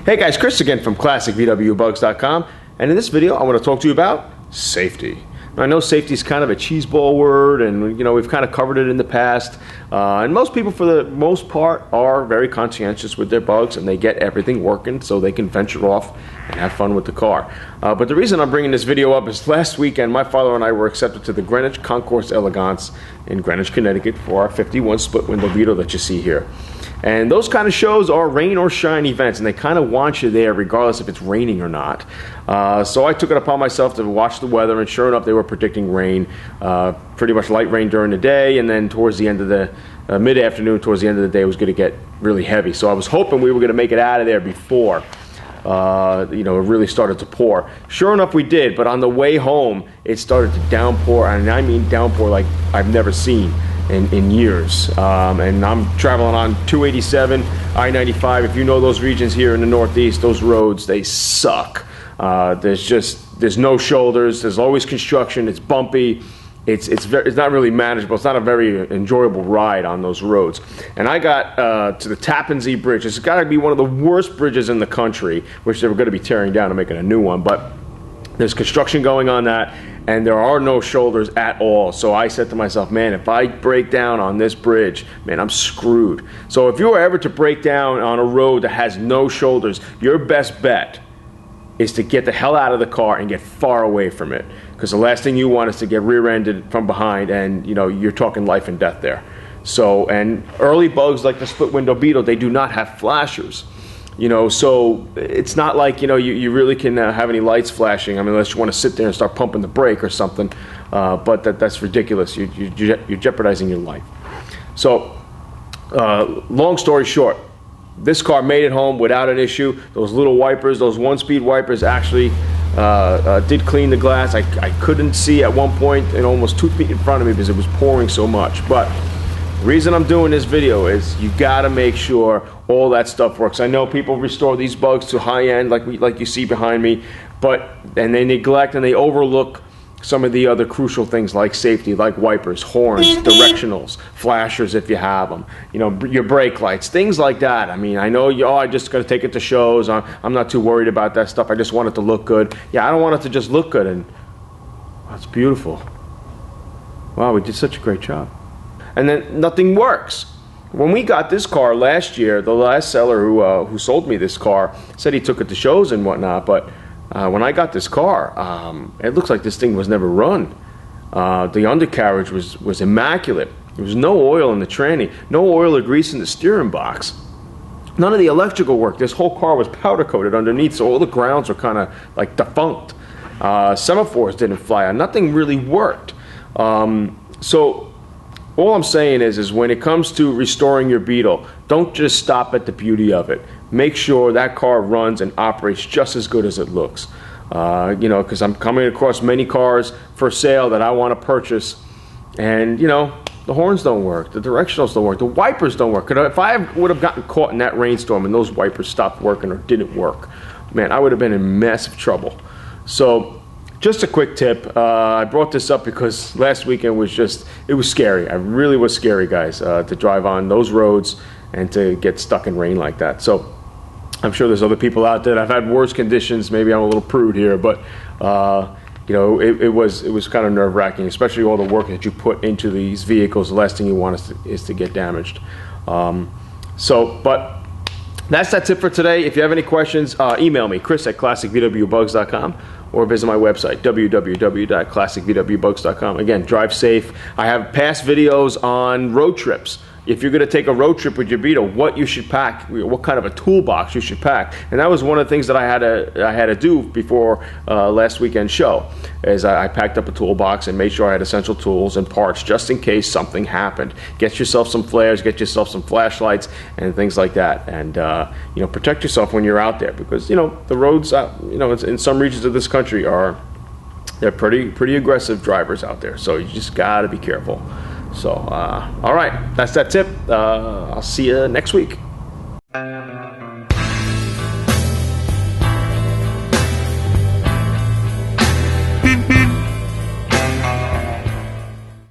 Hey guys, Chris again from ClassicVWBugs.com, and in this video I want to talk to you about safety. Now, I know safety is kind of a cheeseball word, and we've kind of covered it in the past, and most people for the most part are very conscientious with their bugs, and they get everything working so they can venture off and have fun with the car. But the reason I'm bringing this video up is last weekend my father and I were accepted to the Greenwich Concours Elegance in Greenwich, Connecticut for our 51 split window Beetle that you see here. And those kind of shows are rain or shine events, and they kind of want you there regardless if it's raining or not. So I took it upon myself to watch the weather, and sure enough they were predicting rain, pretty much light rain during the day, and then towards the end of the mid-afternoon, towards the end of the day, it was going to get really heavy. So I was hoping we were going to make it out of there before it really started to pour. Sure enough we did, but on the way home it started to downpour, and I mean downpour like I've never seen in years. And I'm traveling on 287, I-95. If you know those regions here in the Northeast, those roads, they suck. There's no shoulders, there's always construction, it's bumpy, it's not really manageable, it's not a very enjoyable ride on those roads. And I got to the Tappan Zee Bridge. It's got to be one of the worst bridges in the country, which they were going to be tearing down and making a new one, but there's construction going on that, and there are no shoulders at all. So I said to myself, man, if I break down on this bridge, man, I'm screwed. So if you were ever to break down on a road that has no shoulders, your best bet is to get the hell out of the car and get far away from it, because the last thing you want is to get rear-ended from behind, and you're talking life and death there. So, and early bugs like the split window Beetle, they do not have flashers. So it's not like you really can have any lights flashing. I mean, unless you want to sit there and start pumping the brake or something. But that's ridiculous. You're jeopardizing your life. So, long story short, this car made it home without an issue. Those little wipers, those one-speed wipers, actually did clean the glass. I couldn't see at one point, and almost 2 feet in front of me because it was pouring so much. But the reason I'm doing this video is you got to make sure all that stuff works. I know people restore these bugs to high end, like you see behind me, and they neglect and they overlook some of the other crucial things like safety, like wipers, horns, directionals, flashers if you have them, your brake lights, things like that. I mean, I know I just got to take it to shows. I'm not too worried about that stuff. I just want it to look good. Yeah, I don't want it to just look good, and that's beautiful. Wow, we did such a great job. And then nothing works. When we got this car last year, the last seller who sold me this car said he took it to shows and whatnot, but when I got this car, it looks like this thing was never run. The undercarriage was immaculate. There was no oil in the tranny, no oil or grease in the steering box. None of the electrical work. This whole car was powder coated underneath, so all the grounds were kind of like defunct. Semaphores didn't fly on. Nothing really worked. So all I'm saying is when it comes to restoring your Beetle, don't just stop at the beauty of it. Make sure that car runs and operates just as good as it looks. Because I'm coming across many cars for sale that I want to purchase, and the horns don't work, the directionals don't work, the wipers don't work. If I would have gotten caught in that rainstorm and those wipers stopped working or didn't work, man, I would have been in massive trouble. So, just a quick tip. I brought this up because last weekend was it was scary. I really was scary, guys, to drive on those roads and to get stuck in rain like that. So I'm sure there's other people out there that have had worse conditions. Maybe I'm a little prude here, but it was kind of nerve-wracking, especially all the work that you put into these vehicles. The last thing you want is to get damaged. But that's that tip for today. If you have any questions, email me, Chris at ClassicVWBugs.com, or visit my website, www.classicvwbugs.com. Again, drive safe. I have past videos on road trips. If you're going to take a road trip with your Beetle, what you should pack, what kind of a toolbox you should pack. And that was one of the things that I had to do before last weekend's show, is I packed up a toolbox and made sure I had essential tools and parts just in case something happened. Get yourself some flares, get yourself some flashlights and things like that, and protect yourself when you're out there, because the roads in some regions of this country they're pretty aggressive drivers out there, so you just got to be careful. So, all right, that's that tip. I'll see you next week.